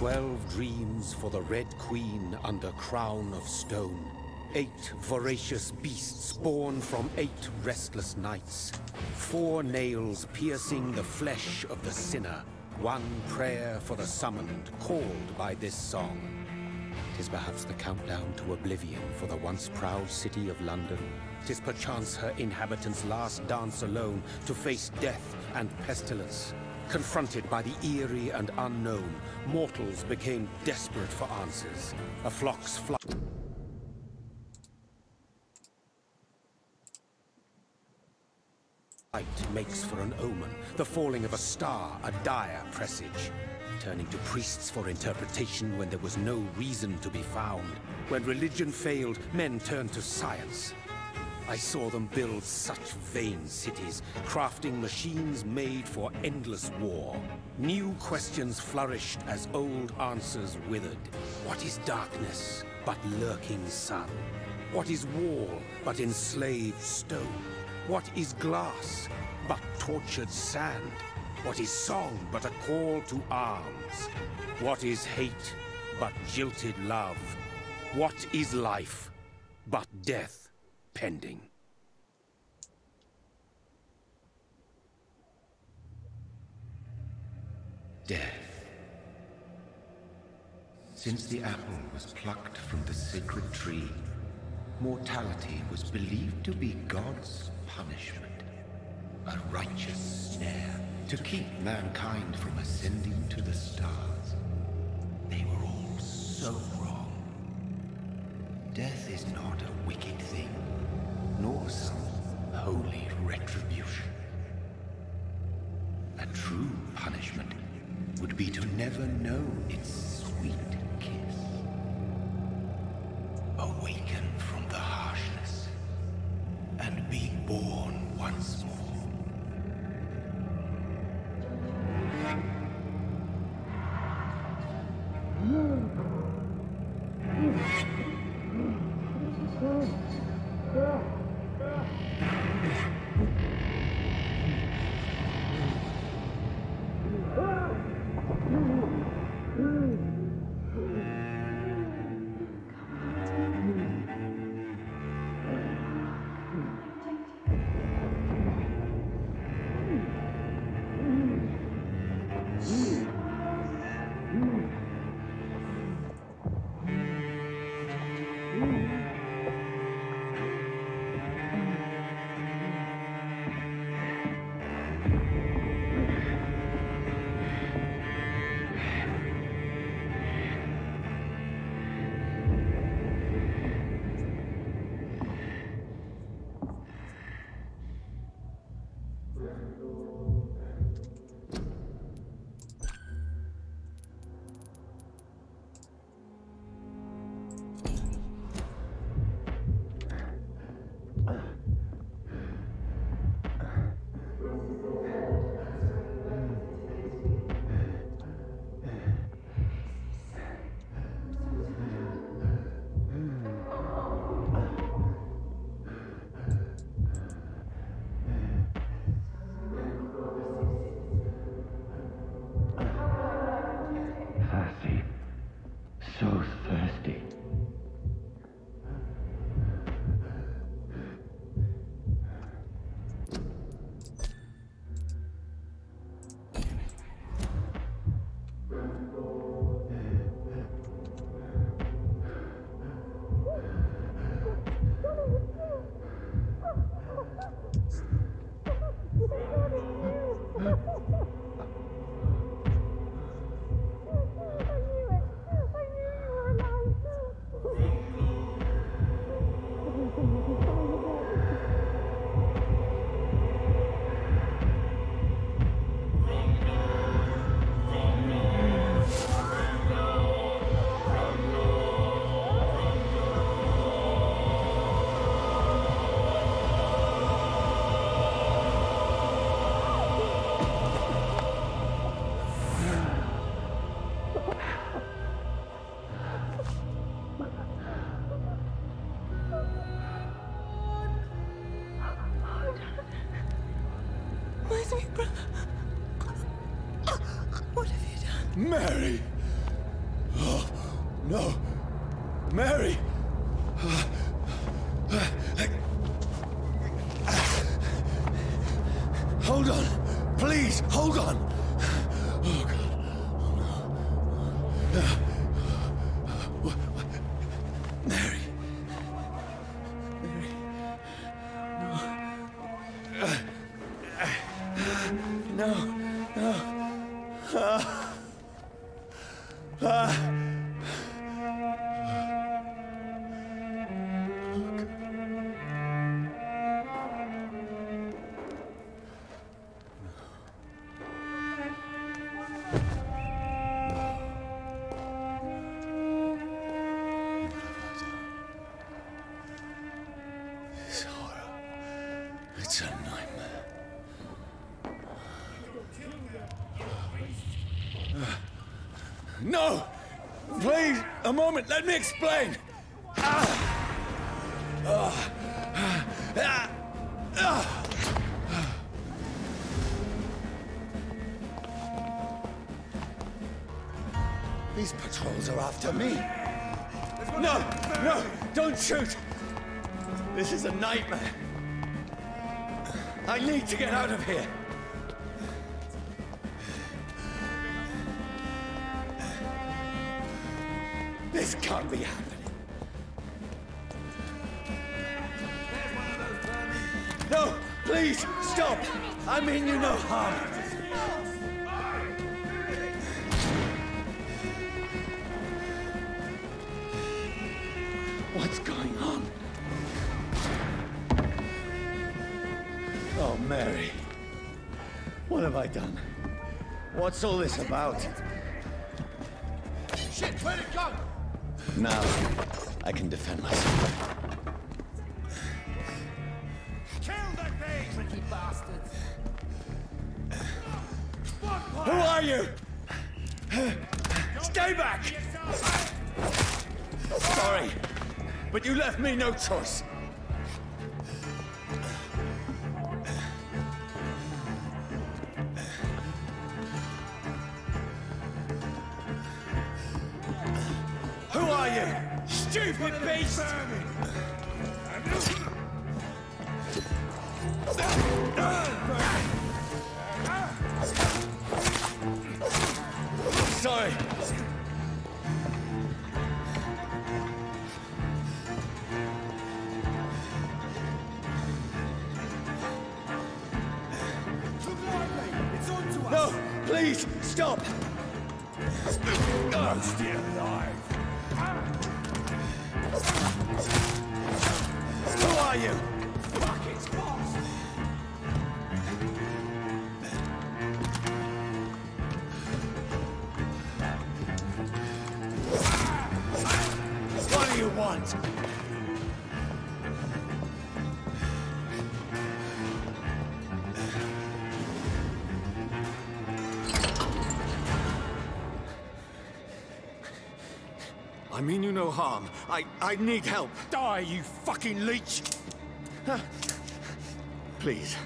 12 dreams for the Red Queen under crown of stone. 8 voracious beasts born from 8 restless nights. 4 nails piercing the flesh of the sinner. 1 prayer for the summoned, called by this song. 'Tis perhaps the countdown to oblivion for the once proud city of London. 'Tis perchance her inhabitants' last dance alone to face death and pestilence. Confronted by the eerie and unknown, mortals became desperate for answers. A flock's flight makes for an omen, the falling of a star, a dire presage. Turning to priests for interpretation when there was no reason to be found. When religion failed, men turned to science. I saw them build such vain cities, crafting machines made for endless war. New questions flourished as old answers withered. What is darkness but lurking sun? What is wall but enslaved stone? What is glass but tortured sand? What is song but a call to arms? What is hate but jilted love? What is life but death pending? Death. Since the apple was plucked from the sacred tree, mortality was believed to be God's punishment. A righteous snare to keep mankind from ascending to the stars. They were all so wrong. Death is not a wicked thing, nor some holy retribution. A true punishment would be to never know its sweet kiss. Awaken from the harshness and be born once more. Mary! No. Mary! Hold on. Please, hold on. Oh, God. Oh, no. Mary. Mary. No. No. It's a nightmare. No! Please, a moment, let me explain! These patrols are after me. No! No! Don't shoot! This is a nightmare. I need to get out of here. This can't be happening. No, please, stop! I mean you no harm. What's going on? Oh, Mary. What have I done? What's all this about? Shit, where'd it go? Now, I can defend myself. Kill that thing! Tricky bastards! Who are you? Stay back! Sorry, but you left me no choice. Who are you? Stupid beast! Sorry. No, please, stop! I'm still alive. Who are you? Fuck, it's boss! What do you want? I mean you no harm. I need help. Die, you fucking leech! Please,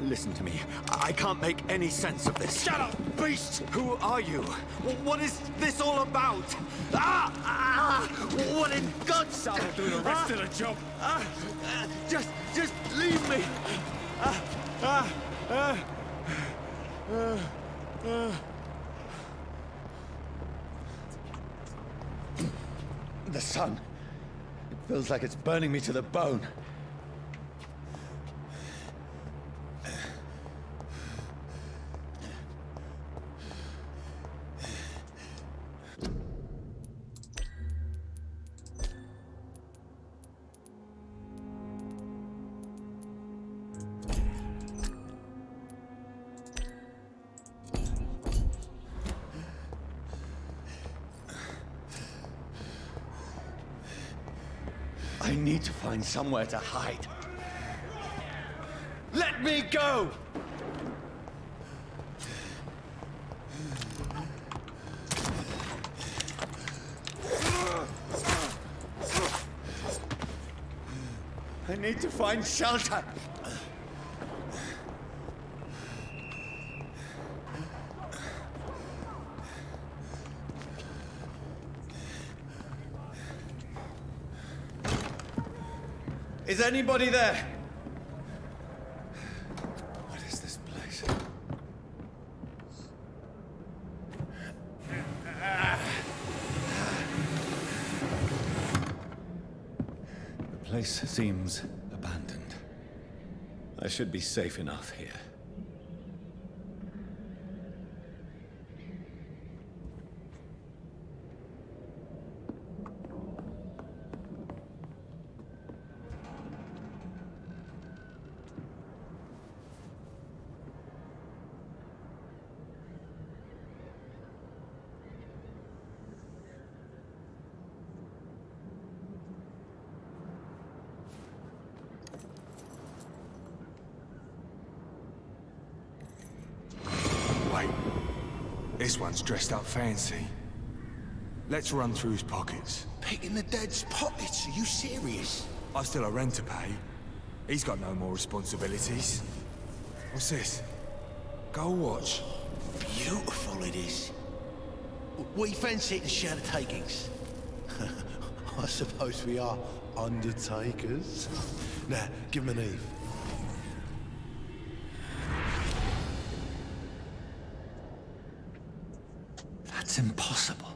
listen to me. I can't make any sense of this. Shut up, beast! Who are you? What is this all about? What in God's name? I'll do the rest of the job. Just leave me. The sun. It feels like it's burning me to the bone. I need to find somewhere to hide. Let me go! I need to find shelter. Is anybody there? What is this place? The place seems abandoned. I should be safe enough here. This one's dressed up fancy. Let's run through his pockets. Picking the dead's pockets? Are you serious? I've still a rent to pay. He's got no more responsibilities. What's this? Gold watch. Beautiful it is. We fancy it to share the takings. I suppose we are undertakers. Now, give him an Eve. That's impossible.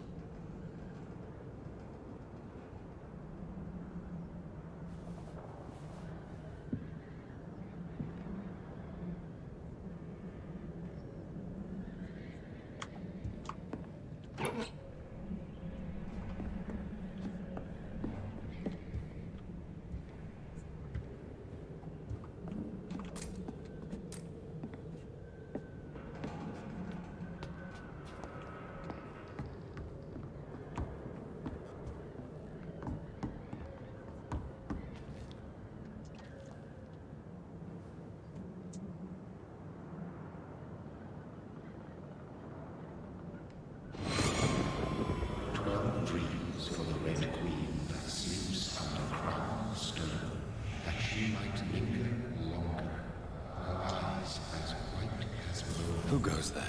Who goes there?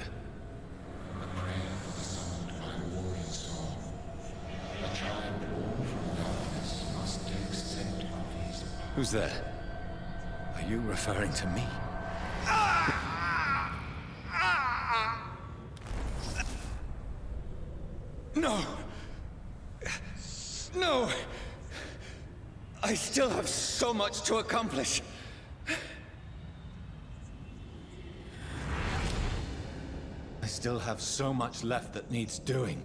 A prayer for the summoned by warrior soul. A child born from darkness must take scent of his power. Who's there? Are you referring to me? No! No! I still have so much to accomplish. I still have so much left that needs doing.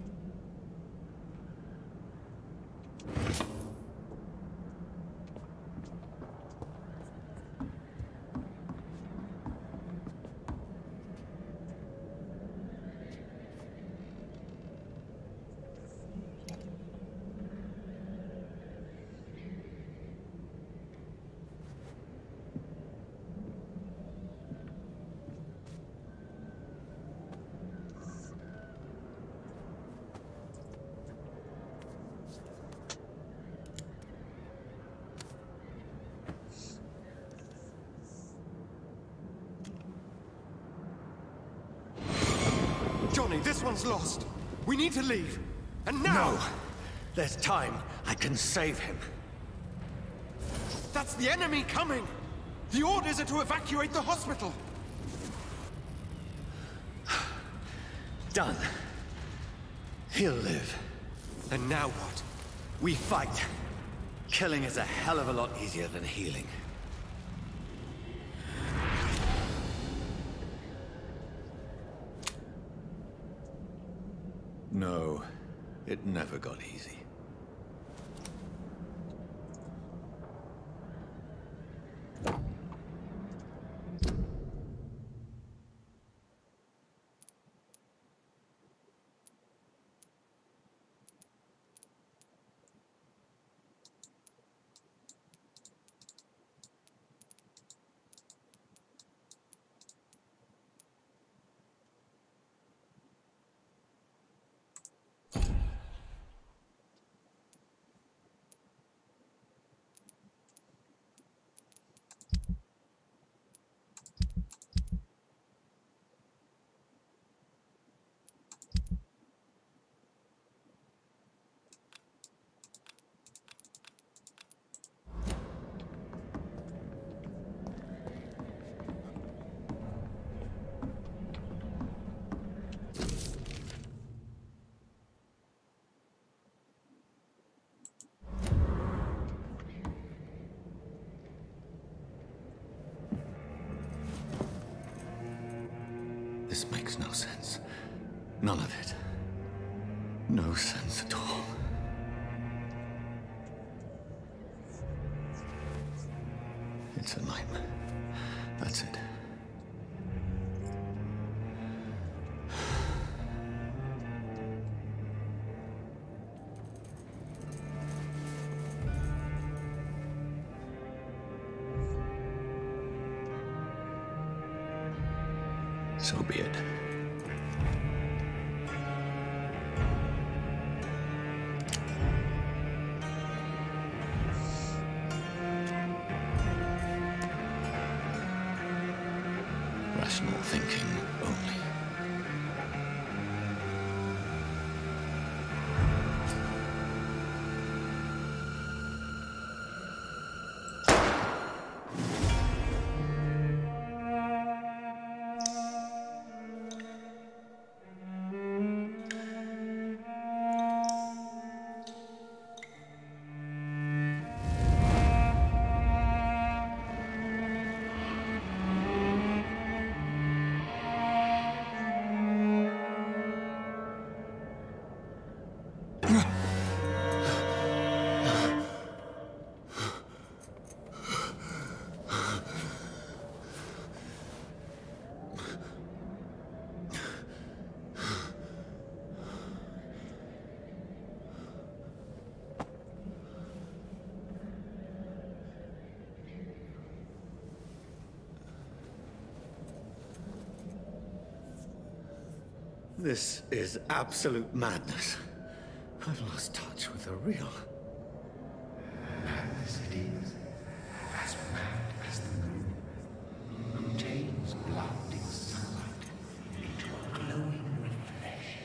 Johnny, this one's lost. We need to leave. And now! No! There's time. I can save him. That's the enemy coming! The orders are to evacuate the hospital! Done. He'll live. And now what? We fight. Killing is a hell of a lot easier than healing. No, it never got easy. This makes no sense. None of it. No sense at all. It's a nightmare. That's it. So be it. Rational thinking only. This is absolute madness. I've lost touch with the real. Madness it is, as mad as the moon, who takes blinding sunlight into a glowing reflection.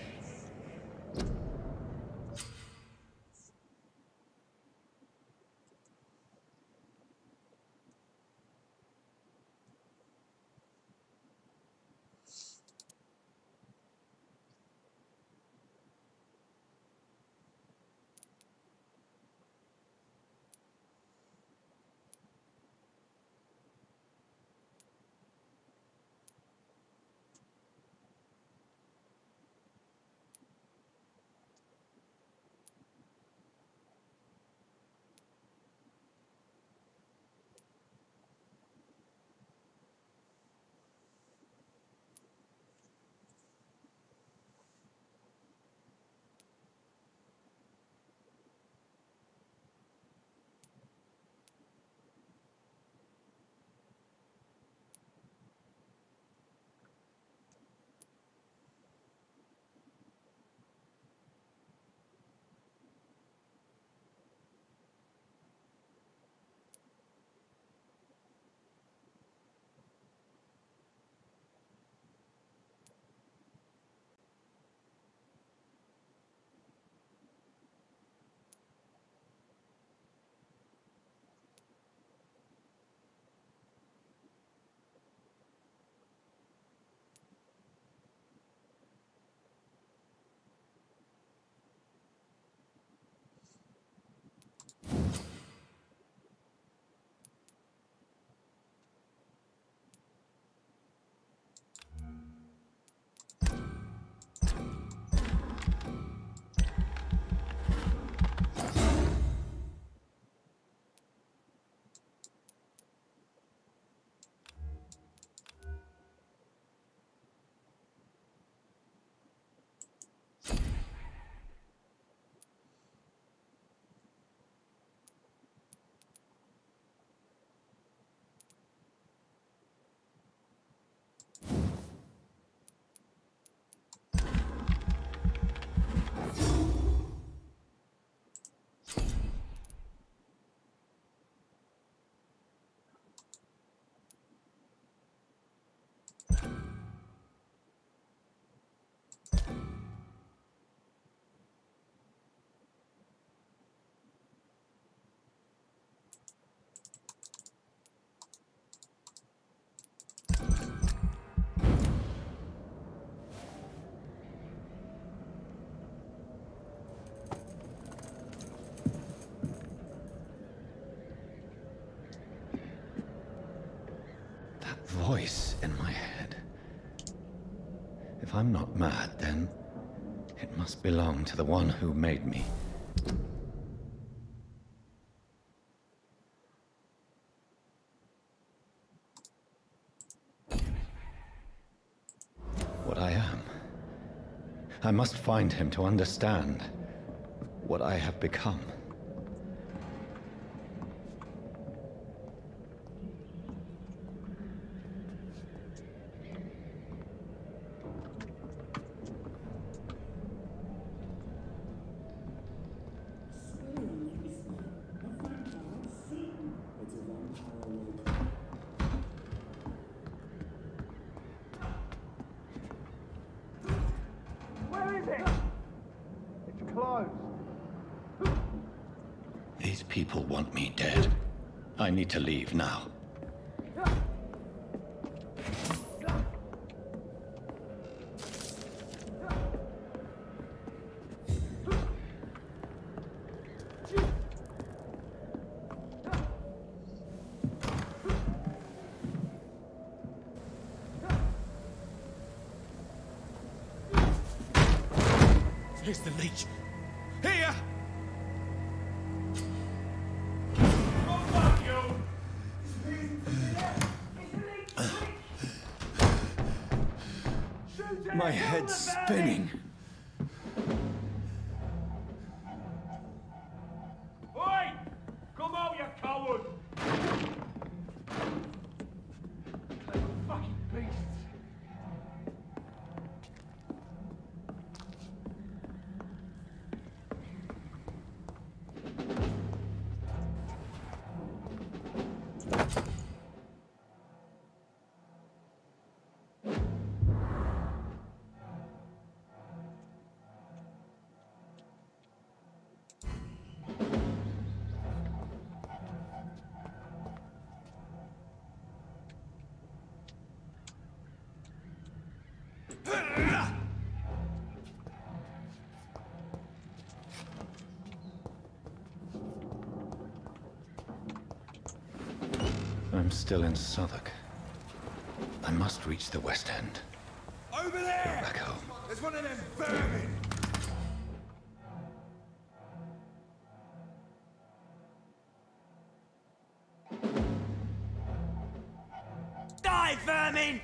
Voice in my head. If I'm not mad, then it must belong to the one who made me. What I am. I must find him to understand what I have become. These people want me dead. I need to leave now. Here's the leech. Here! My head's spinning. Oi! Come out, you coward! Fucking beasts! I'm still in Southwark. I must reach the West End. Over there! Go back home. There's one of them vermin! Die, vermin!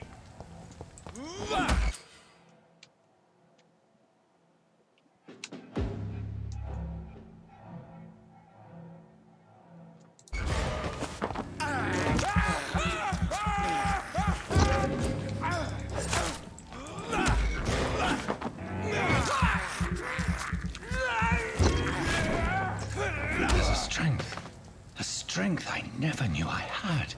Strength I never knew I had.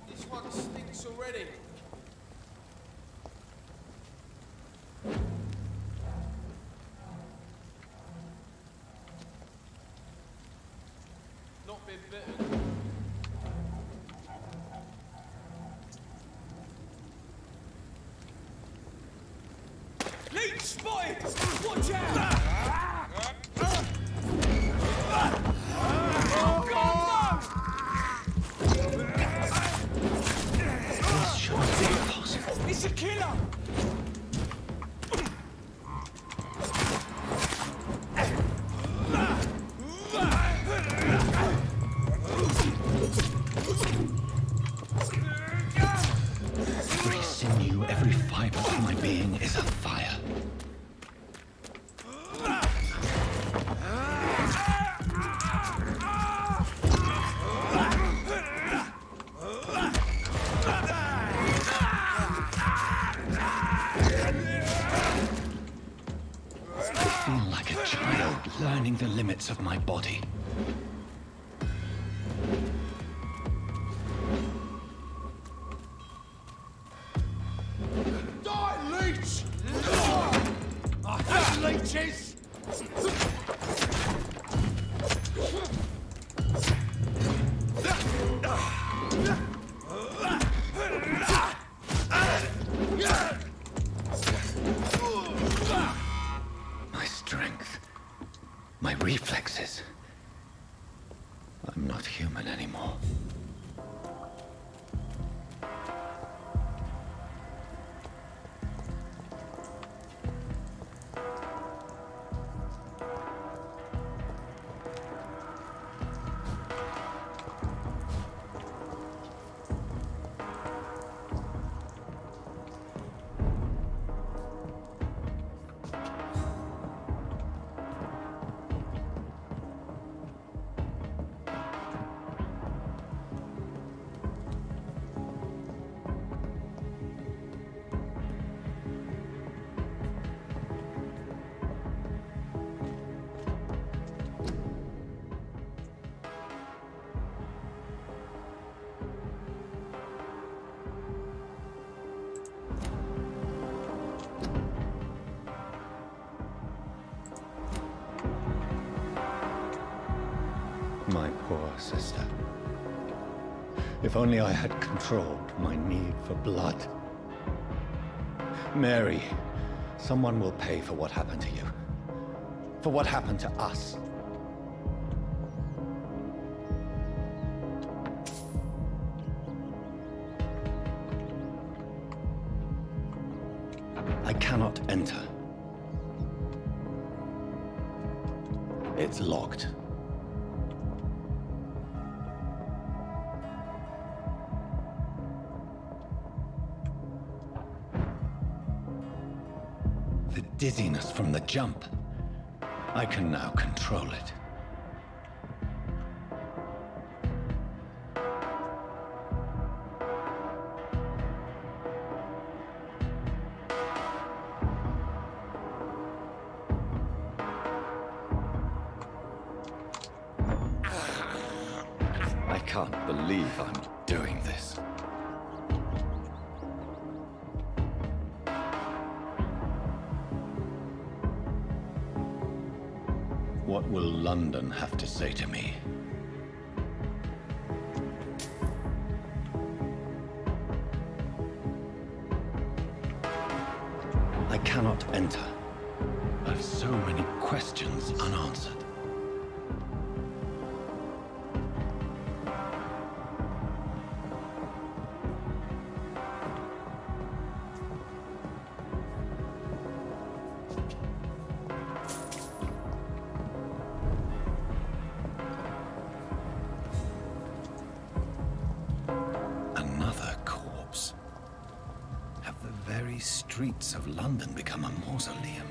This one stinks already. Not been bitten. Leech spotted! Watch out! Oh, God, This shouldn't be possible. no! It's a killer! Every sinew, every fiber of my being is afire. I feel like a child learning the limits of my body. Die, leech! I hate leeches! My reflexes. I'm not human anymore. My poor sister. If only I had controlled my need for blood. Mary, someone will pay for what happened to you. For what happened to us. I cannot enter. It's locked. The dizziness from the jump. I can now control it. I can't believe I'm doing this. What will London have to say to me? I cannot enter. I have so many questions unanswered. Streets of London become a mausoleum.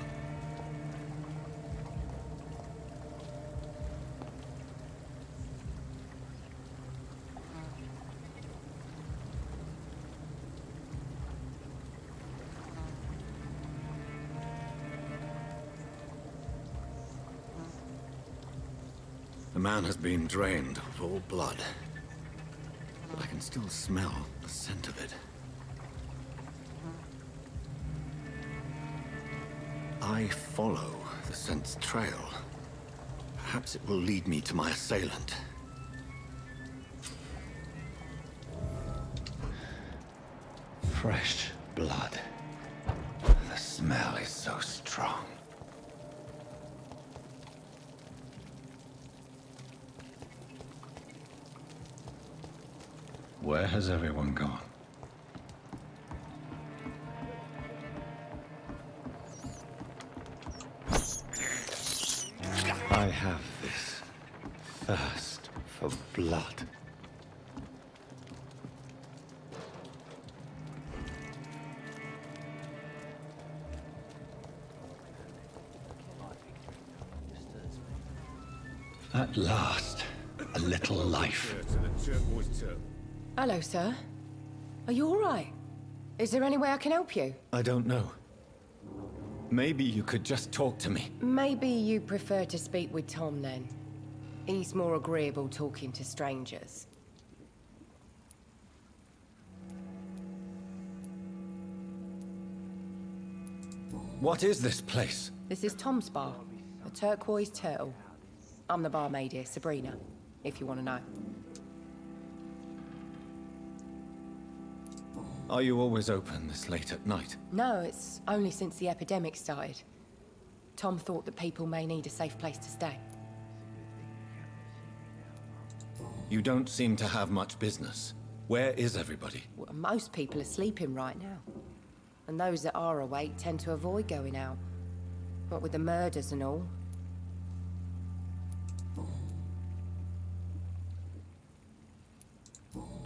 The man has been drained of all blood, but I can still smell the scent of it. I follow the scent's trail. Perhaps it will lead me to my assailant. Fresh blood. The smell is so strong. Where has everyone gone? I have this thirst for blood. At last, a little life. Hello, sir. Are you all right? Is there any way I can help you? I don't know. Maybe you could just talk to me. Maybe you prefer to speak with Tom, then. He's more agreeable talking to strangers. What is this place? This is Tom's bar, a turquoise turtle. I'm the barmaid here, Sabrina, if you want to know. Are you always open this late at night? No, it's only since the epidemic started. Tom thought that people may need a safe place to stay. You don't seem to have much business. Where is everybody? Well, most people are sleeping right now. And those that are awake tend to avoid going out. What with the murders and all.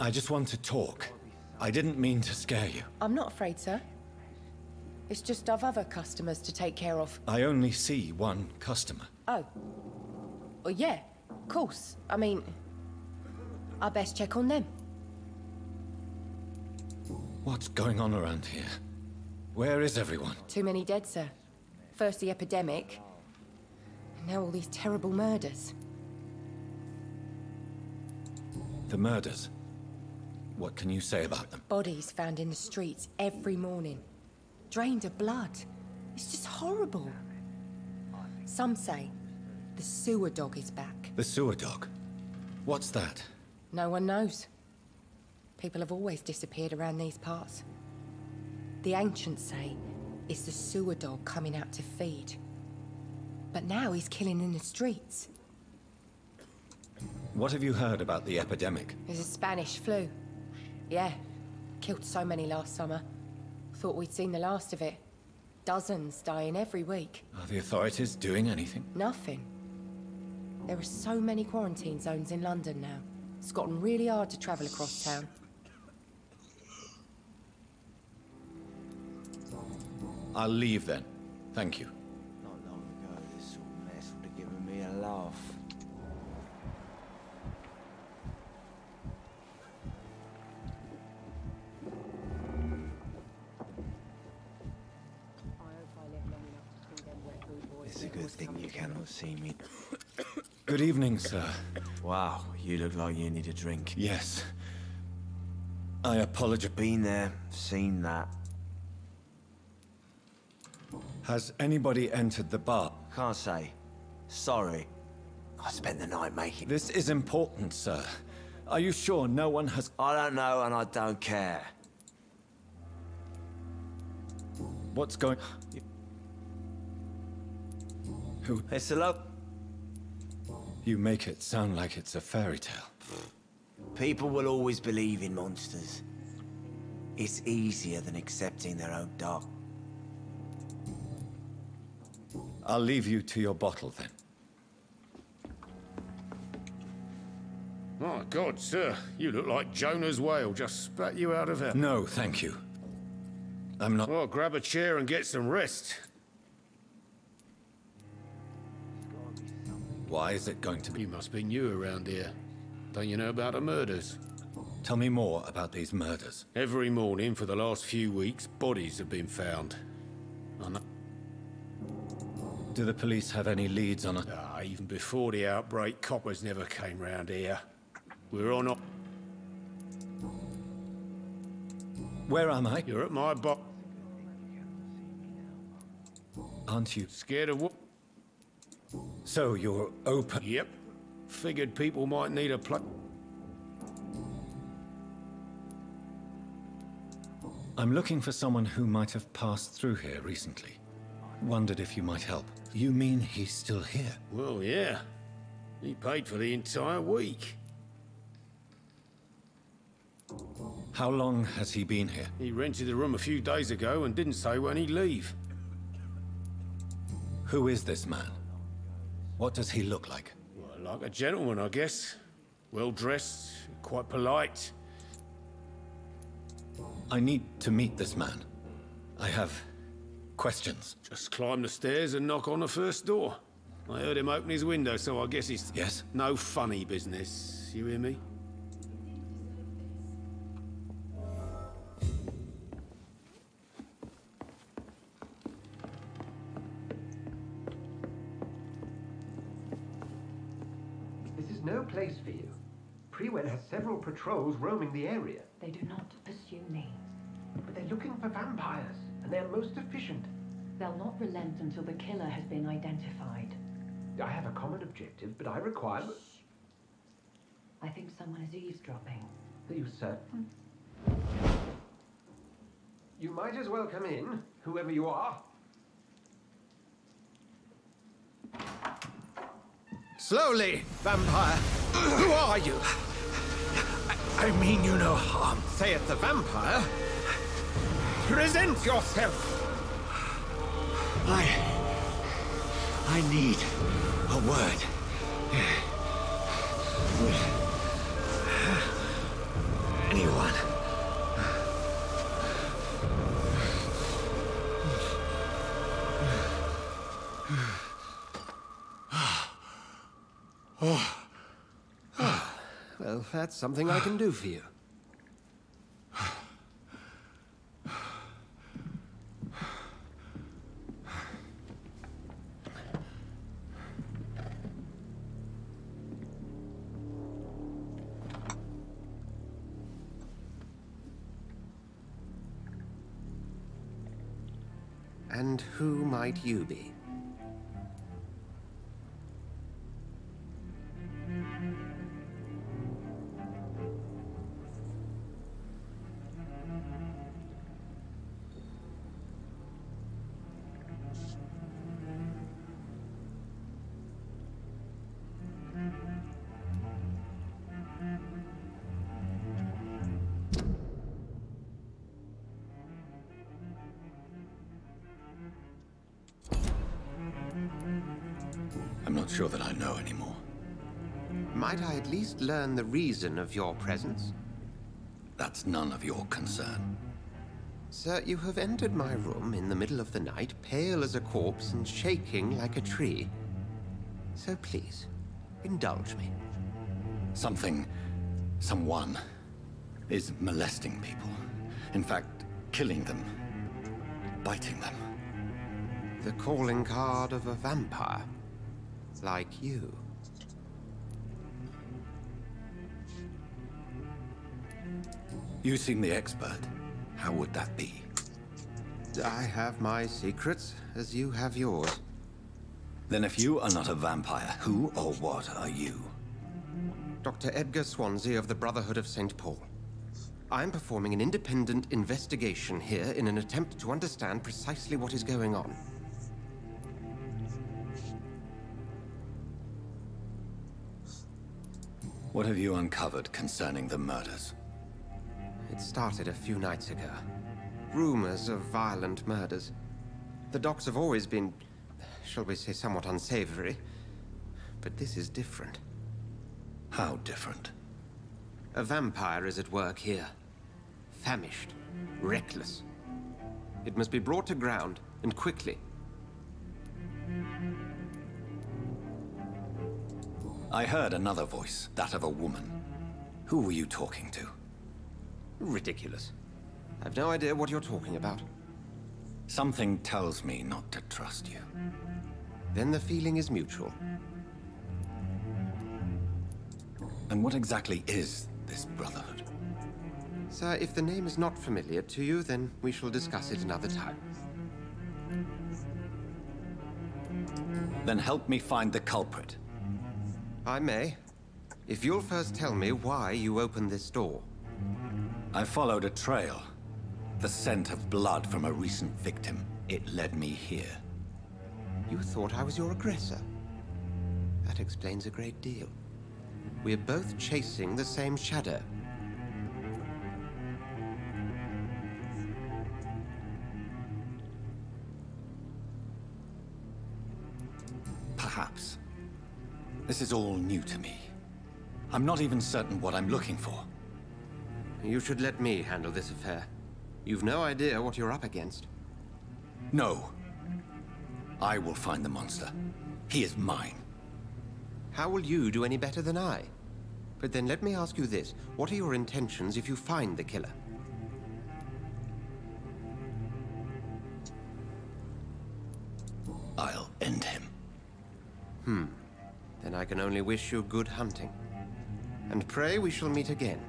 I just want to talk. I didn't mean to scare you. I'm not afraid, sir. It's just I've other customers to take care of. I only see one customer. Oh. Well, yeah, of course. I mean, I best check on them. What's going on around here? Where is everyone? Too many dead, sir. First the epidemic, and now all these terrible murders. The murders? What can you say about them? Bodies found in the streets every morning. Drained of blood. It's just horrible. Some say the sewer dog is back. The sewer dog? What's that? No one knows. People have always disappeared around these parts. The ancients say it's the sewer dog coming out to feed. But now he's killing in the streets. What have you heard about the epidemic? There's a Spanish flu. Yeah, killed so many last summer. Thought we'd seen the last of it. Dozens dying every week. Are the authorities doing anything? Nothing. There are so many quarantine zones in London now. It's gotten really hard to travel across town. I'll leave then. Thank you. Not long ago, this sort of mess would have given me a laugh. It's a good thing you cannot see me. Good evening, sir. Wow, you look like you need a drink. Yes. I apologize. Been there, seen that. Has anybody entered the bar? Can't say. Sorry. I spent the night making... This is important, sir. Are you sure no one has... I don't know and I don't care. What's going... Who... It's a look. You make it sound like it's a fairy tale. People will always believe in monsters. It's easier than accepting their own dark. I'll leave you to your bottle, then. My God, sir, you look like Jonah's whale just spat you out of hell. No, thank you. I'm not... Well, grab a chair and get some rest. Why is it going to be... You must be new around here. Don't you know about the murders? Tell me more about these murders. Every morning for the last few weeks, bodies have been found. I know. Do the police have any leads on it? Even before the outbreak, coppers never came round here. We're on... Where am I? You're at my box. Aren't you? Scared of what? So you're open? Yep. Figured people might need a plug. I'm looking for someone who might have passed through here recently. Wondered if you might help. You mean he's still here? Well, yeah. He paid for the entire week. How long has he been here? He rented the room a few days ago and didn't say when he'd leave. Who is this man? What does he look like? Well, like a gentleman, I guess. Well-dressed, quite polite. I need to meet this man. I have questions. Just climb the stairs and knock on the first door. I heard him open his window, so I guess it's... Yes? No funny business. You hear me? This is no place for you. Prewen has several patrols roaming the area. They do not pursue me. But they're looking for vampires, and they're most efficient. They'll not relent until the killer has been identified. I have a common objective, but I require... I think someone is eavesdropping. Are you certain? You might as well come in, whoever you are. Slowly, vampire. Who are you? I mean you no harm. Saith the vampire. Present yourself. I need a word. Anyone. Well, that's something I can do for you. And who might you be? I'm not sure that I know anymore. Might I at least learn the reason of your presence? That's none of your concern. Sir, you have entered my room in the middle of the night, pale as a corpse and shaking like a tree. So please, indulge me. Someone is molesting people. In fact, killing them. Biting them. The calling card of a vampire. Like you. You seem the expert. How would that be? I have my secrets, as you have yours. Then if you are not a vampire, who or what are you? Dr. Edgar Swansea of the Brotherhood of St. Paul. I'm performing an independent investigation here in an attempt to understand precisely what is going on. What have you uncovered concerning the murders? It started a few nights ago. Rumors of violent murders. The docs have always been, shall we say, somewhat unsavory. But this is different. How different? A vampire is at work here. Famished. Reckless. It must be brought to ground, and quickly. I heard another voice, that of a woman. Who were you talking to? Ridiculous. I've no idea what you're talking about. Something tells me not to trust you. Then the feeling is mutual. And what exactly is this Brotherhood? Sir, if the name is not familiar to you, then we shall discuss it another time. Then help me find the culprit. I may. If you'll first tell me why you opened this door. I followed a trail. The scent of blood from a recent victim. It led me here. You thought I was your aggressor? That explains a great deal. We're both chasing the same shadow. Perhaps. This is all new to me. I'm not even certain what I'm looking for. You should let me handle this affair. You've no idea what you're up against. No. I will find the monster. He is mine. How will you do any better than I? But then let me ask you this. What are your intentions if you find the killer? I'll end him. Then I can only wish you good hunting. And pray we shall meet again.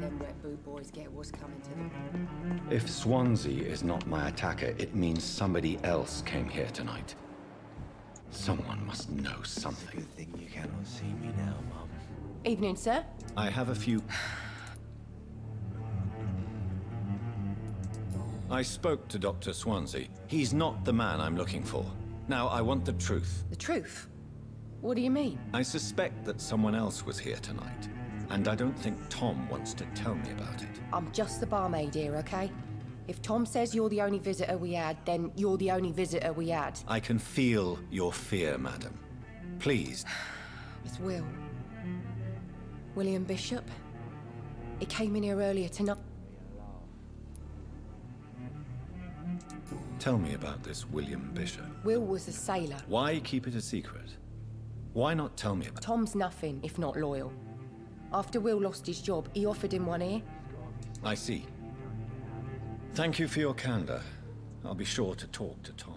them wet boot boys get what's coming to them. If Swansea is not my attacker, it means somebody else came here tonight. Someone must know something. Good thing you cannot see me now, Mum. Evening, sir. I have a few... I spoke to Dr. Swansea. He's not the man I'm looking for. Now, I want the truth. The truth? What do you mean? I suspect that someone else was here tonight. And I don't think Tom wants to tell me about it. I'm just the barmaid here, okay? If Tom says you're the only visitor we had, then you're the only visitor we had. I can feel your fear, madam. Please. It's Will. William Bishop. He came in here earlier tonight. Tell me about this William Bishop. Will was a sailor. Why keep it a secret? Why not tell me about it? Tom's nothing if not loyal. After Will lost his job, he offered him one ear. I see. Thank you for your candor. I'll be sure to talk to Tom.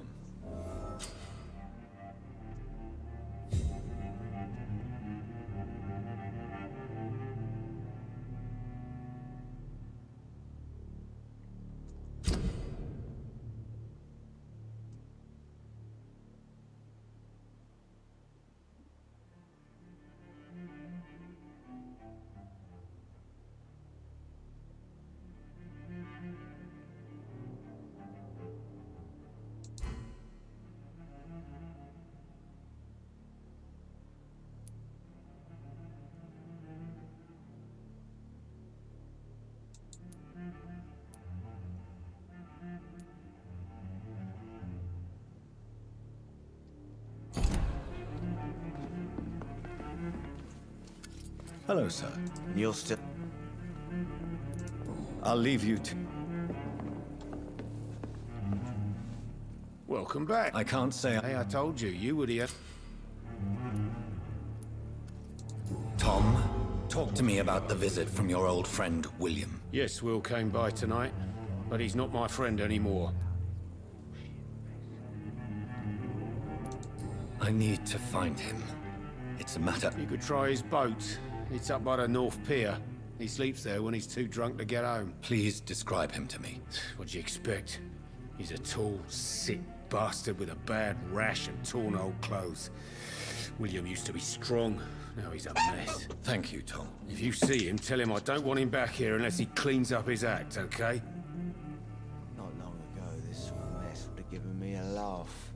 Hello, sir. You're still... I'll leave you to... Welcome back. I can't say... Hey, I told you, you would hear. Tom, talk to me about the visit from your old friend, William. Yes, Will came by tonight, but he's not my friend anymore. I need to find him. It's a matter... You could try his boat. It's up by the North Pier. He sleeps there when he's too drunk to get home. Please describe him to me. What'd you expect? He's a tall, sick bastard with a bad rash and torn old clothes. William used to be strong. Now he's a mess. Thank you, Tom. If you see him, tell him I don't want him back here unless he cleans up his act, okay? Not long ago, this sort of mess would have given me a laugh.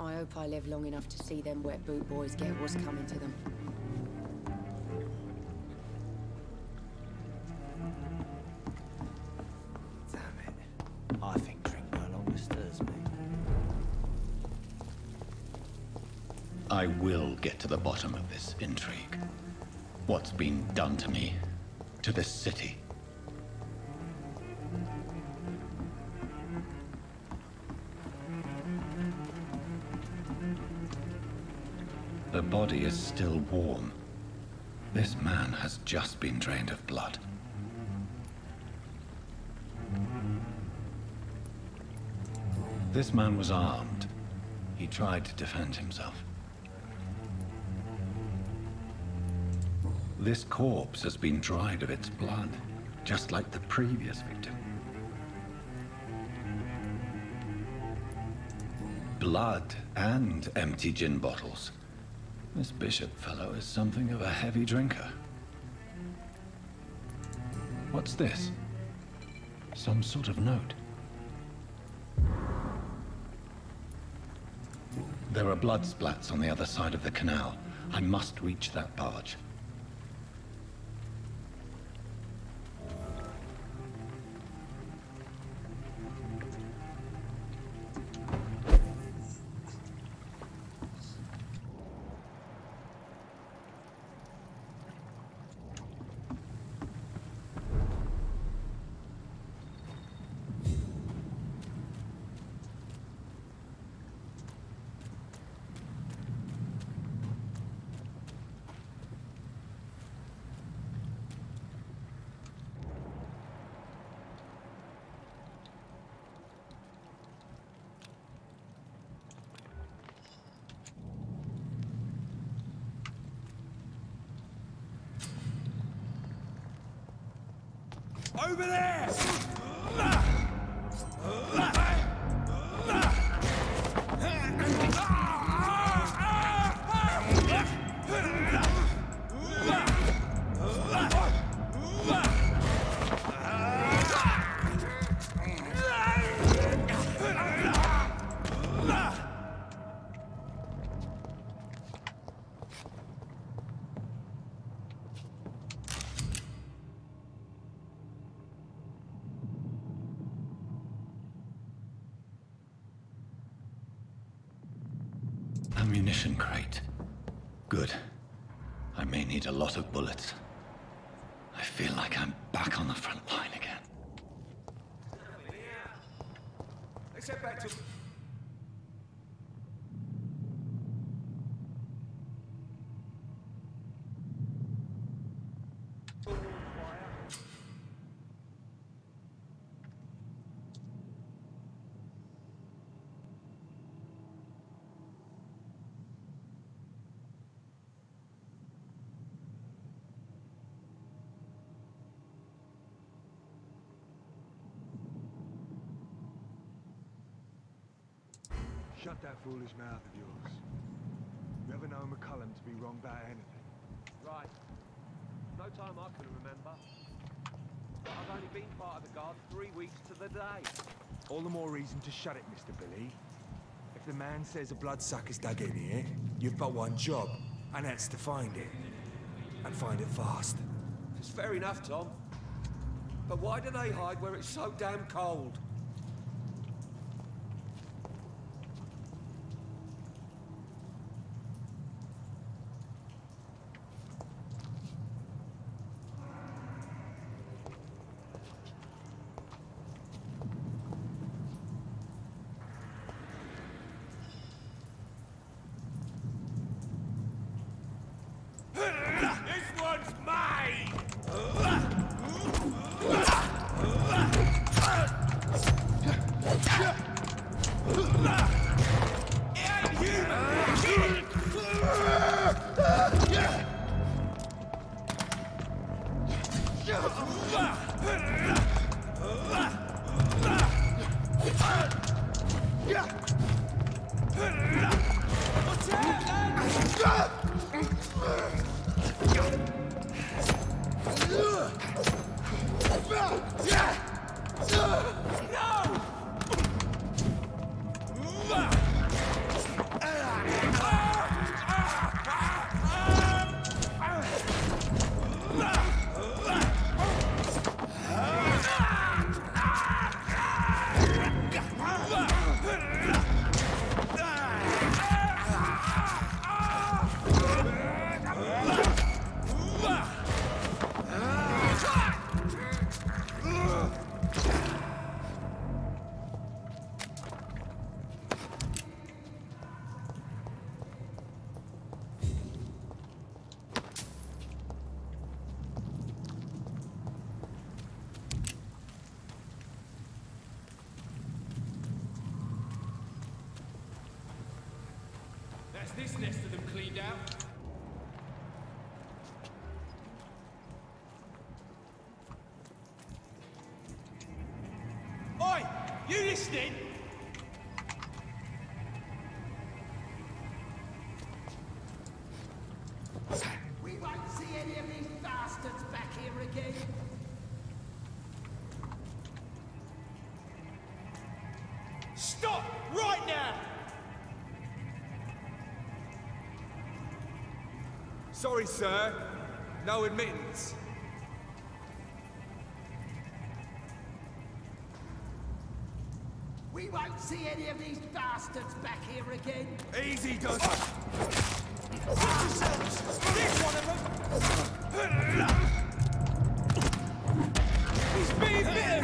I hope I live long enough to see them wet boot boys get what's coming to them. Damn it. I think drink no longer stirs me. I will get to the bottom of this intrigue. What's been done to me, to this city. The body is still warm. This man has just been drained of blood. This man was armed. He tried to defend himself. This corpse has been dried of its blood, just like the previous victim. Blood and empty gin bottles. This Bishop fellow is something of a heavy drinker. What's this? Some sort of note. There are blood splats on the other side of the canal. I must reach that barge. Over there! Ammunition crate. Good. I may need a lot of bullets. I feel like I'm back on the front line again. Let's head back to... Shut that foolish mouth of yours. You ever known McCullum to be wrong about anything? Right. No time I can remember. I've only been part of the guard 3 weeks to the day. All the more reason to shut it, Mr. Billy. If the man says a bloodsucker's dug in here, you've but one job, and that's to find it. And find it fast. It's fair enough, Tom. But why do they hide where it's so damn cold? This one's mine! That's this nest of them cleaned out. Oi! You listening? We won't see any of these bastards back here again. Stop! Right now! Sorry, sir. No admittance. We won't see any of these bastards back here again. Easy does it. There's one of them! He's being bitten!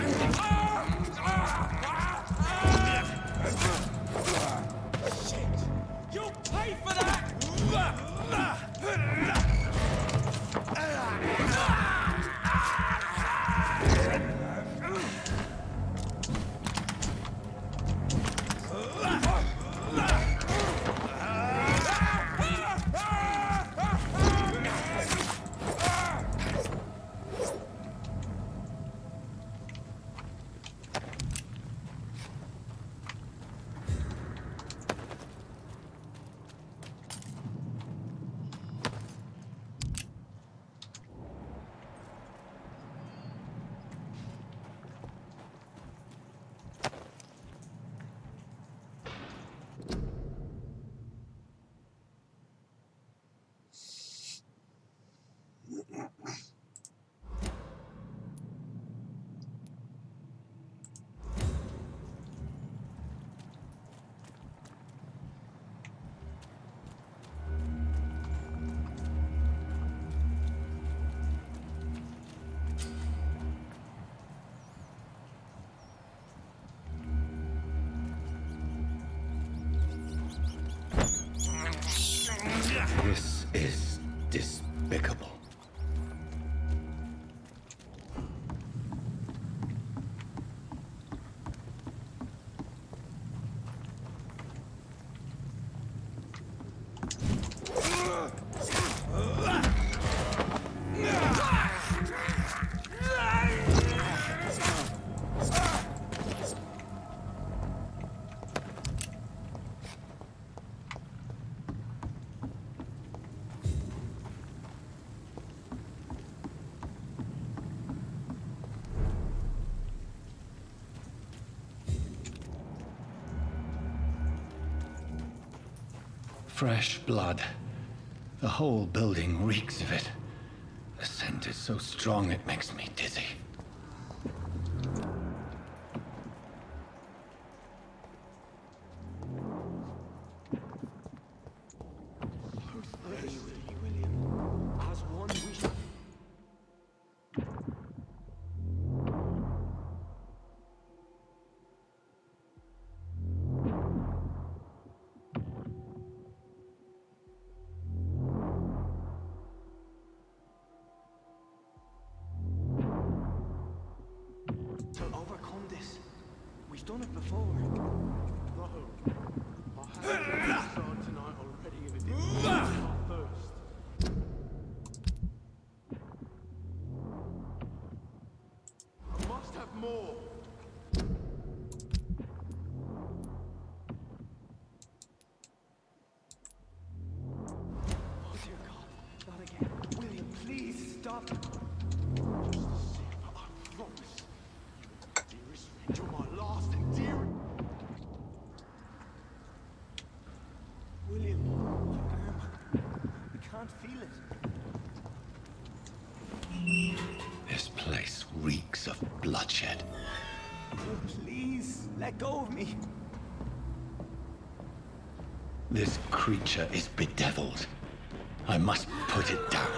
Shit! You'll pay for that! This is despicable. Fresh blood. The whole building reeks of it. The scent is so strong it makes me dizzy. Done it before. No. I had it on tonight already if it didn't start first. I must have more. Oh dear God, not again. William, please stop. Just a sip, I promise. Dearest, you're my last and dear. William, my arm. I can't feel it. This place reeks of bloodshed. Oh, please, let go of me. This creature is bedeviled. I must put it down.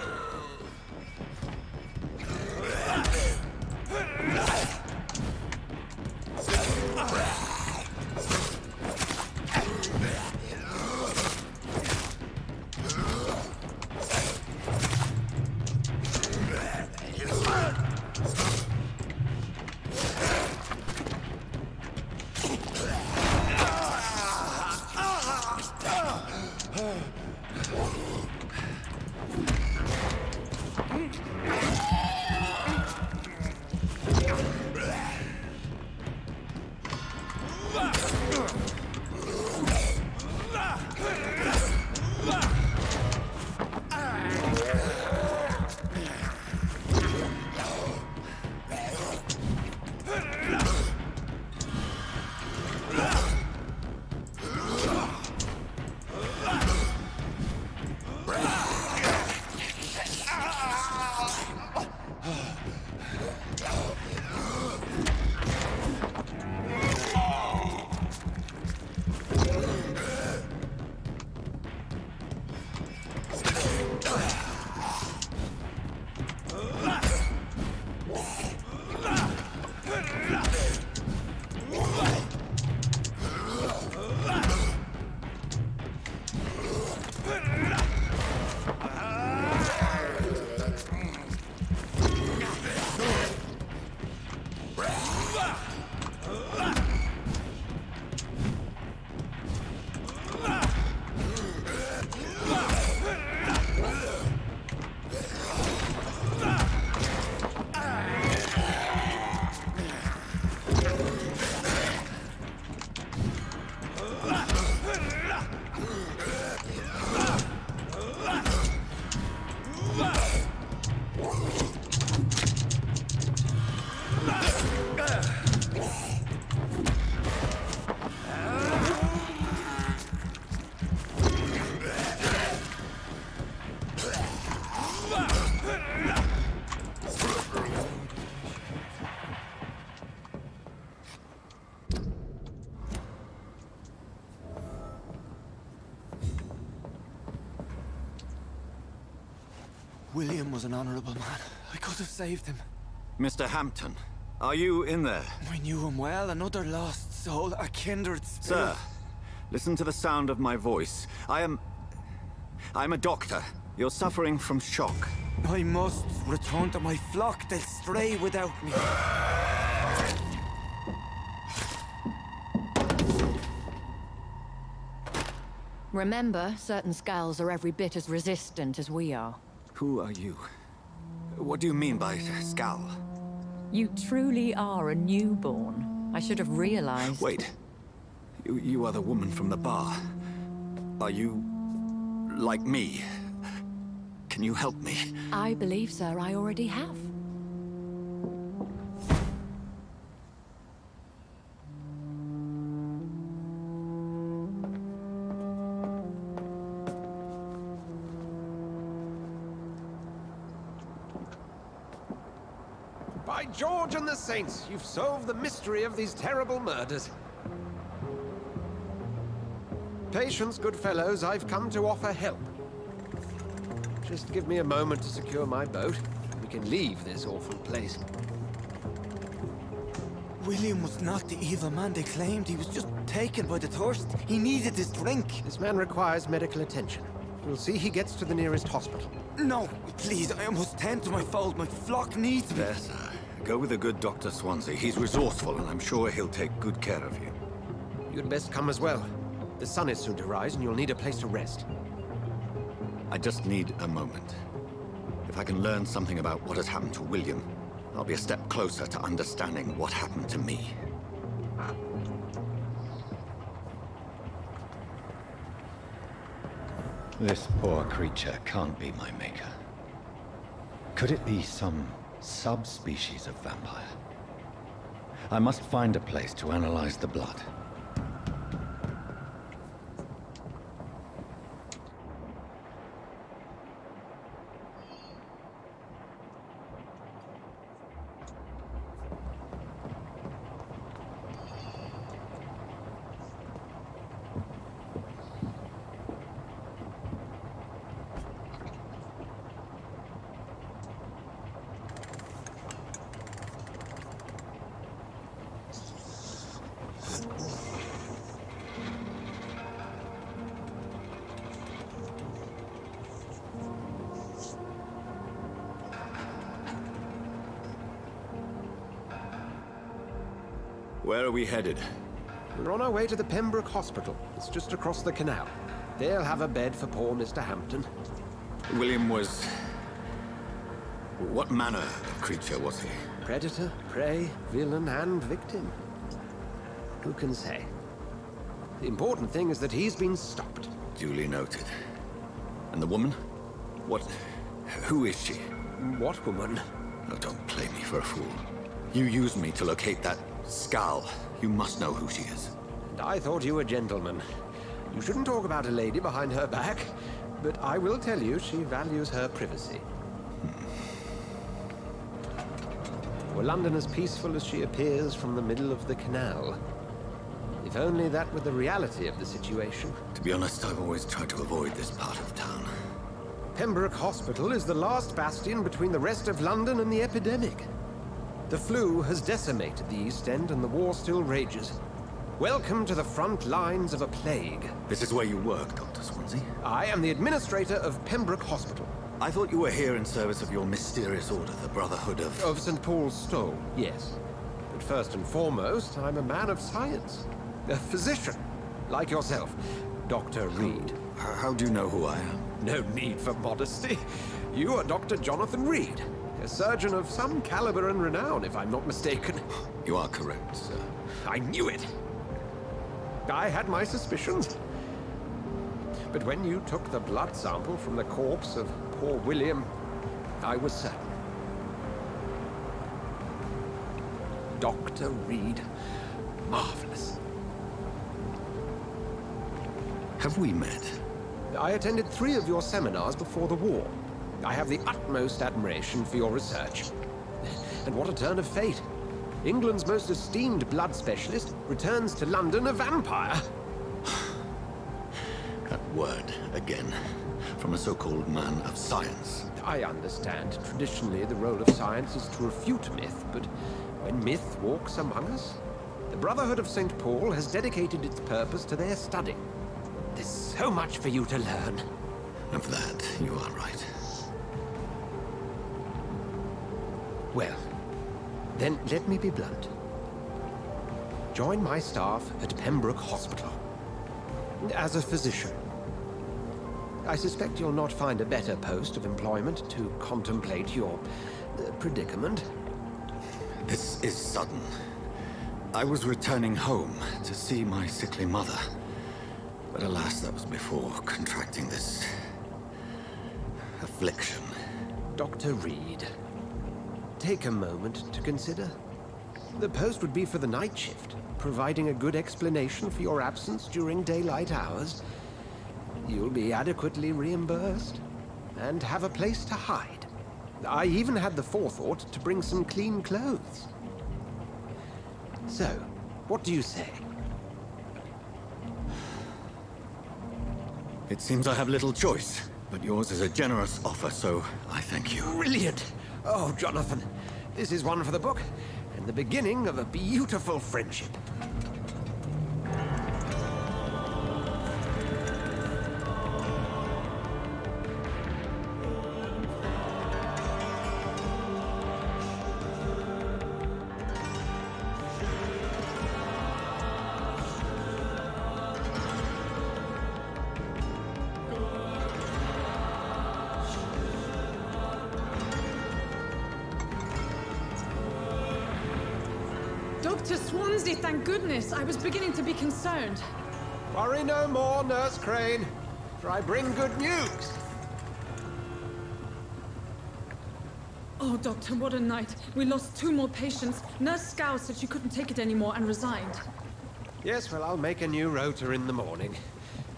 William was an honorable man. I could have saved him. Mr. Hampton, are you in there? I knew him well, another lost soul, a kindred spirit. Sir, listen to the sound of my voice. I am... I'm a doctor. You're suffering from shock. I must return to my flock. They'll stray without me. Remember, certain skulls are every bit as resistant as we are. Who are you? What do you mean by skull? You truly are a newborn. I should have realized. Wait. You are the woman from the bar. Are you... like me? Can you help me? I believe, sir, I already have. By George and the Saints, you've solved the mystery of these terrible murders. Patience, good fellows, I've come to offer help. Just give me a moment to secure my boat, and we can leave this awful place. William was not the evil man they claimed. He was just taken by the thirst. He needed his drink. This man requires medical attention. We'll see he gets to the nearest hospital. No, please, I must tend to my fold. My flock needs me. There, sir. Go with the good Dr. Swansea. He's resourceful, and I'm sure he'll take good care of you. You'd best come as well. The sun is soon to rise, and you'll need a place to rest. I just need a moment. If I can learn something about what has happened to William, I'll be a step closer to understanding what happened to me. This poor creature can't be my maker. Could it be some subspecies of vampire? I must find a place to analyze the blood. Where are we headed? We're on our way to the Pembroke Hospital. It's just across the canal. They'll have a bed for poor Mr. Hampton. William was... what manner of creature was he? Predator, prey, villain, and victim. Who can say? The important thing is that he's been stopped. Duly noted. And the woman? What... who is she? What woman? Oh, don't play me for a fool. You used me to locate that skull. You must know who she is. And I thought you a gentleman. You shouldn't talk about a lady behind her back, but I will tell you she values her privacy. Were London as peaceful as she appears from the middle of the canal? If only that were the reality of the situation. To be honest, I've always tried to avoid this part of town. Pembroke Hospital is the last bastion between the rest of London and the epidemic. The flu has decimated the East End and the war still rages. Welcome to the front lines of a plague. This is where you work, Dr. Swansea? I am the administrator of Pembroke Hospital. I thought you were here in service of your mysterious order, the Brotherhood of... Of St. Paul's Stole, yes. But first and foremost, I'm a man of science. A physician, like yourself, Dr. Reed. How do you know who I am? No need for modesty. You are Dr. Jonathan Reed. A surgeon of some caliber and renown, if I'm not mistaken. You are correct, sir. I knew it! I had my suspicions. But when you took the blood sample from the corpse of poor William, I was certain. Dr. Reed. Marvelous. Have we met? I attended 3 of your seminars before the war. I have the utmost admiration for your research. And what a turn of fate. England's most esteemed blood specialist returns to London a vampire. That word, again, from a so-called man of science. I understand. Traditionally, the role of science is to refute myth, but when myth walks among us, the Brotherhood of St. Paul has dedicated its purpose to their study. There's so much for you to learn. Of that, you are right. Well, then let me be blunt. Join my staff at Pembroke Hospital. As a physician. I suspect you'll not find a better post of employment to contemplate your predicament. This is sudden. I was returning home to see my sickly mother. But alas, that was before contracting this affliction. Dr. Reed, take a moment to consider. The post would be for the night shift, providing a good explanation for your absence during daylight hours. You'll be adequately reimbursed and have a place to hide. I even had the forethought to bring some clean clothes. So, what do you say? It seems I have little choice, but yours is a generous offer, so I thank you. Brilliant! Oh, Jonathan, this is one for the book, and the beginning of a beautiful friendship. Dr. Swansea, thank goodness. I was beginning to be concerned. Worry no more, Nurse Crane, for I bring good news. Oh, Doctor, what a night. We lost 2 more patients. Nurse Scow said she couldn't take it anymore and resigned. Yes, well, I'll make a new rota in the morning.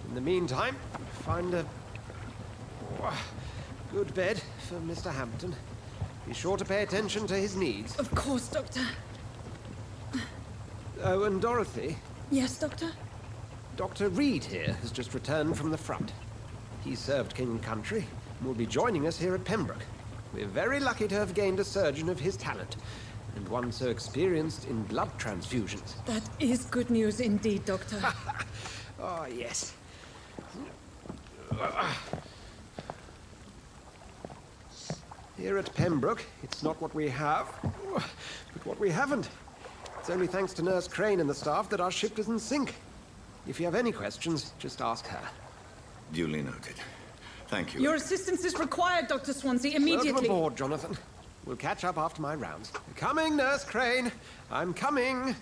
In the meantime, find a good bed for Mr. Hampton. Be sure to pay attention to his needs. Of course, Doctor. Oh, and Dorothy? Yes, Doctor? Dr. Reed here has just returned from the front. He served King and Country and will be joining us here at Pembroke. We're very lucky to have gained a surgeon of his talent, and one so experienced in blood transfusions. That is good news indeed, Doctor. Oh, yes. Here at Pembroke, it's not what we have, but what we haven't. It's only thanks to Nurse Crane and the staff that our ship doesn't sink. If you have any questions, just ask her. Duly noted. Thank you. Your assistance is required, Dr. Swansea, immediately. Welcome aboard, Jonathan. We'll catch up after my rounds. Coming, Nurse Crane. I'm coming.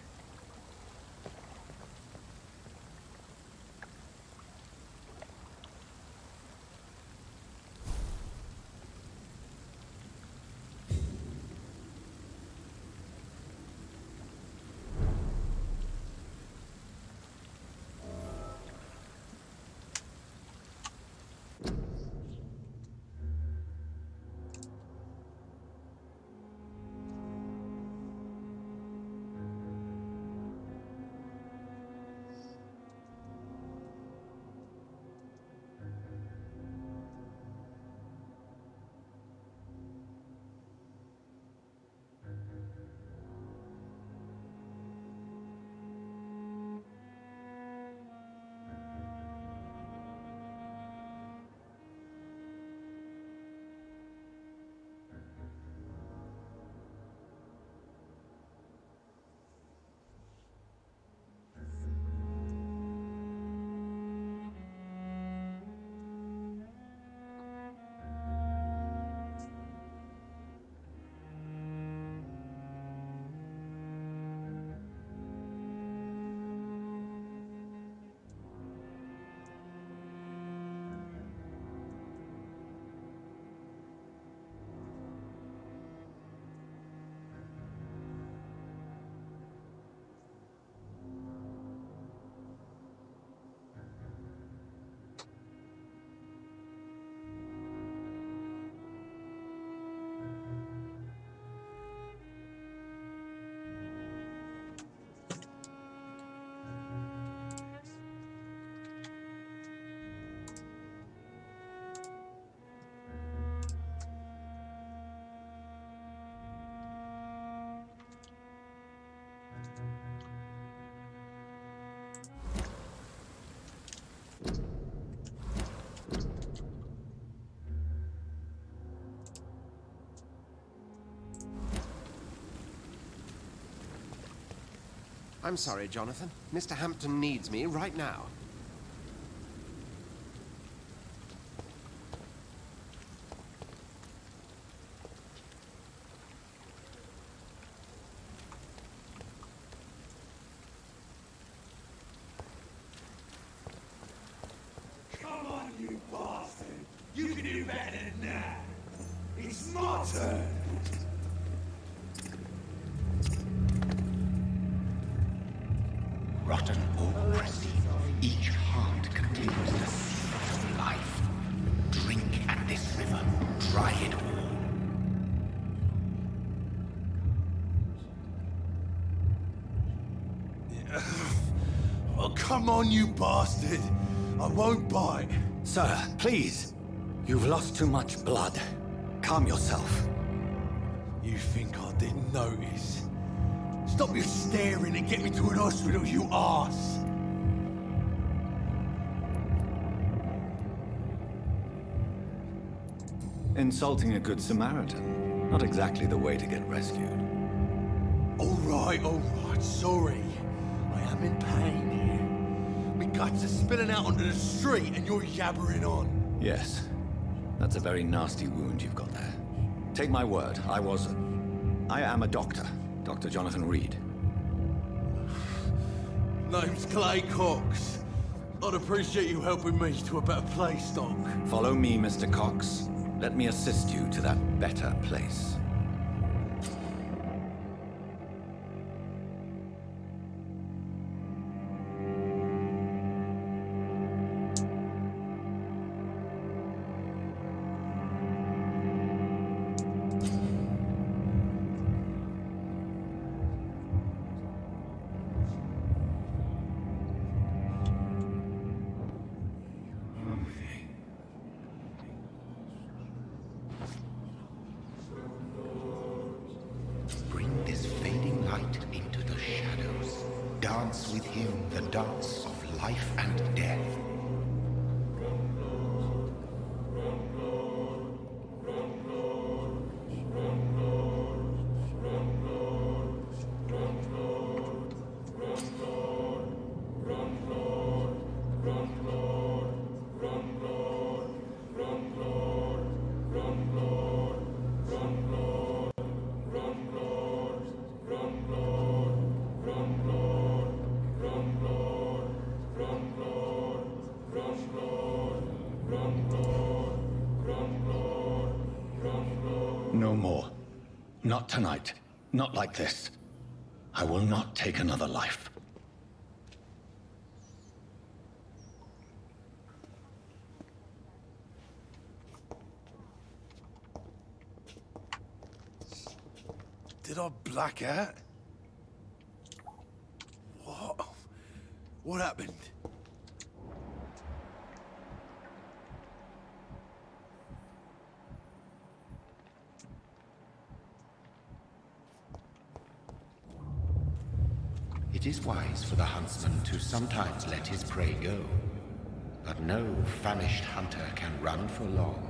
I'm sorry, Jonathan. Mr. Hampton needs me right now. Come on, you bastard! You can do better than that! It's my turn! Rotten or crusty, each heart contains the seed of life. Drink at this river, try it all. Oh, come on, you bastard! I won't bite. Sir, please. You've lost too much blood. Calm yourself. You think I didn't notice? Stop your staring and get me to an hospital, you arse! Insulting a good Samaritan. Not exactly the way to get rescued. All right, sorry. I am in pain here. My guts are spilling out onto the street and you're yabbering on. Yes. That's a very nasty wound you've got there. Take my word, I am a doctor. Dr. Jonathan Reed. Name's Clay Cox. I'd appreciate you helping me to a better place, Doc. Follow me, Mr. Cox. Let me assist you to that better place. Bring this fading light into the shadows. Dance with him the dance of life and death. No more. Not tonight. Not like this. I will not take another life. Did I black out? What? What happened? It is wise for the huntsman to sometimes let his prey go, but no famished hunter can run for long.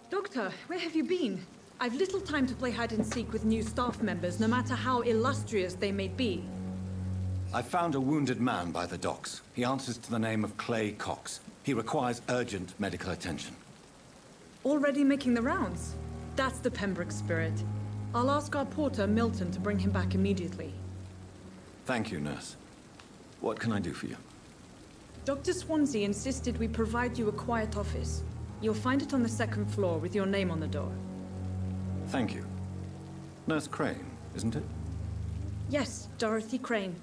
Doctor, where have you been? I've little time to play hide and seek with new staff members, no matter how illustrious they may be. I found a wounded man by the docks. He answers to the name of Clay Cox. He requires urgent medical attention. Already making the rounds? That's the Pembroke spirit. I'll ask our porter, Milton, to bring him back immediately. Thank you, nurse. What can I do for you? Dr. Swansea insisted we provide you a quiet office. You'll find it on the second floor with your name on the door. Thank you. Nurse Crane, isn't it? Yes, Dorothy Crane.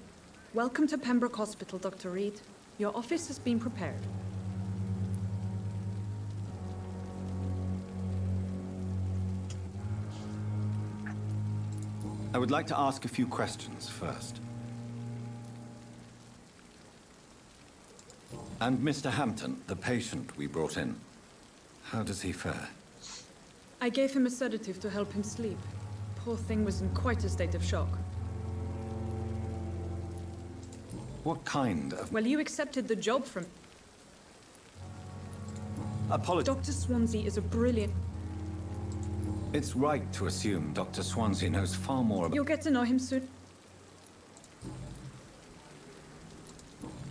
Welcome to Pembroke Hospital, Dr. Reed. Your office has been prepared. I would like to ask a few questions first. And Mr. Hampton, the patient we brought in, how does he fare? I gave him a sedative to help him sleep. Poor thing was in quite a state of shock. What kind of... Well, you accepted the job from... Apologies. Dr. Swansea is a brilliant... It's right to assume Dr. Swansea knows far more about... You'll get to know him soon.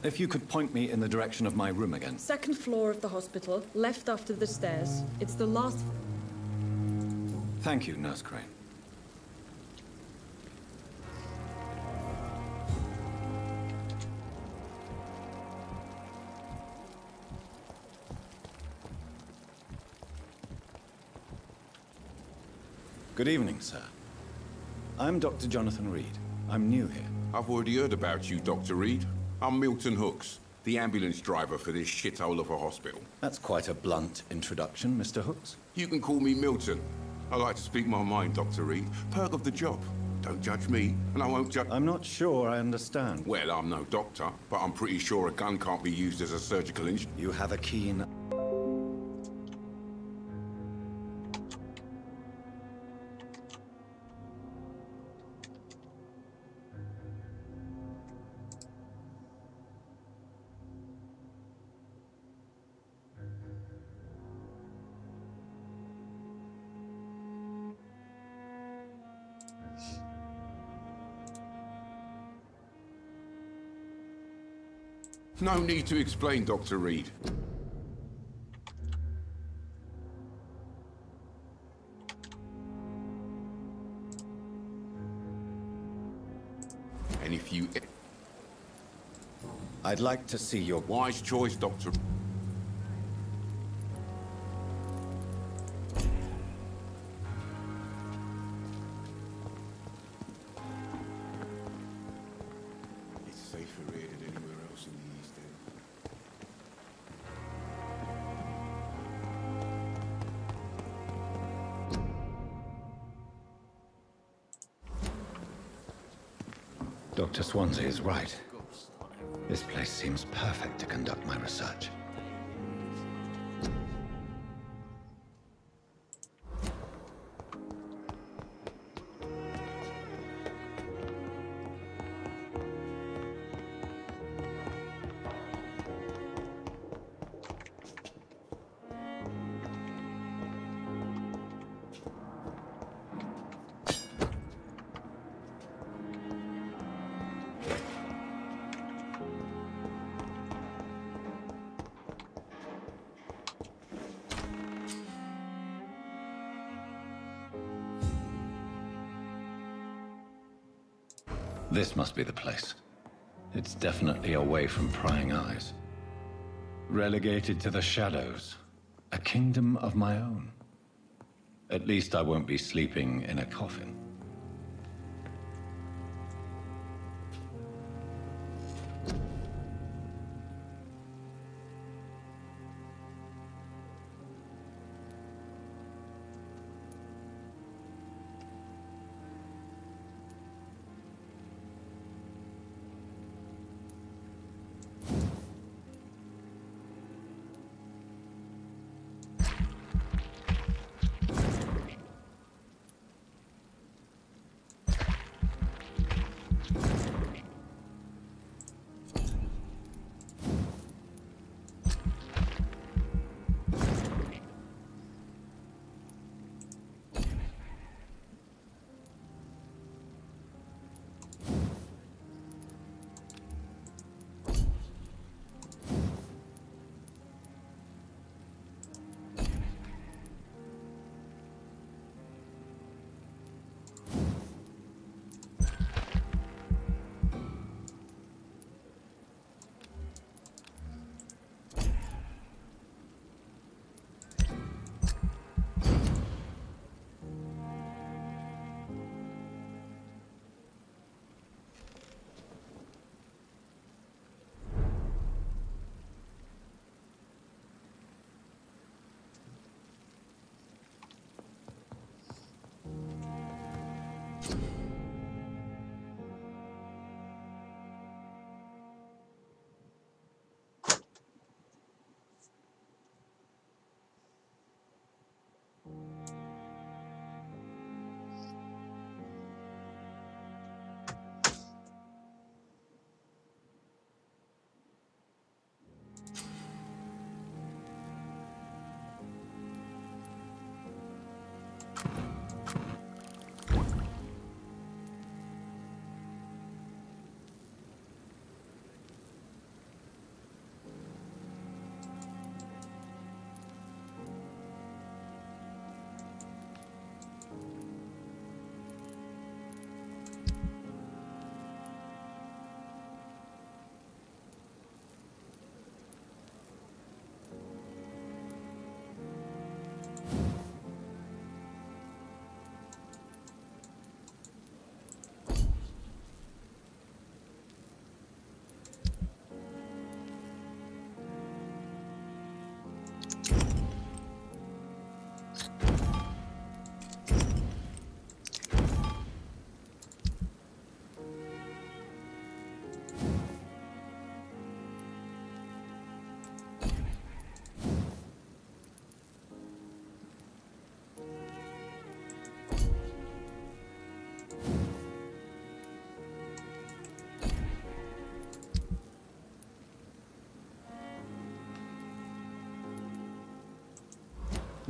If you could point me in the direction of my room again. Second floor of the hospital, left after the stairs. It's the last... Thank you, Nurse Crane. Good evening, sir. I'm Dr. Jonathan Reed. I'm new here. I've already heard about you, Dr. Reed. I'm Milton Hooks, the ambulance driver for this shithole of a hospital. That's quite a blunt introduction, Mr. Hooks. You can call me Milton. I like to speak my mind, Dr. Reed. Perk of the job. Don't judge me, and I won't judge... I'm not sure I understand. Well, I'm no doctor, but I'm pretty sure a gun can't be used as a surgical instrument. You have a keen... No need to explain, Dr. Reed. And if you... I'd like to see your... Wise choice, Dr. It's safer here than anywhere else in the East End. Dr. Swansea is right. This place seems perfect to conduct my research. This must be the place. It's definitely away from prying eyes. Relegated to the shadows. A kingdom of my own. At least I won't be sleeping in a coffin.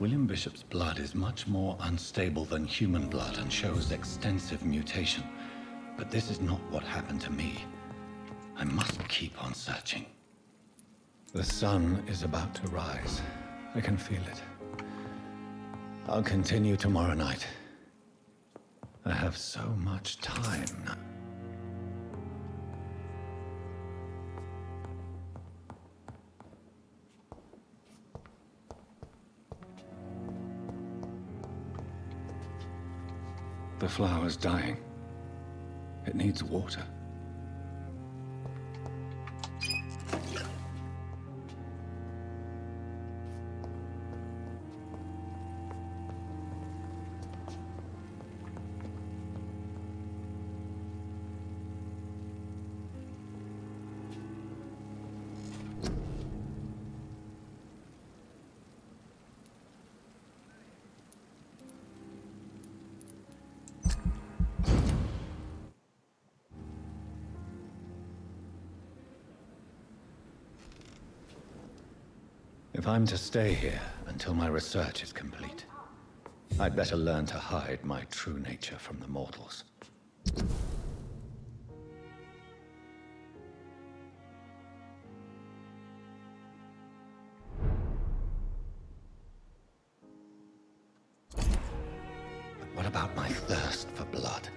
William Bishop's blood is much more unstable than human blood and shows extensive mutation. But this is not what happened to me. I must keep on searching. The sun is about to rise. I can feel it. I'll continue tomorrow night. I have so much time now. The flower's dying. It needs water. If I'm to stay here until my research is complete, I'd better learn to hide my true nature from the mortals. But what about my thirst for blood?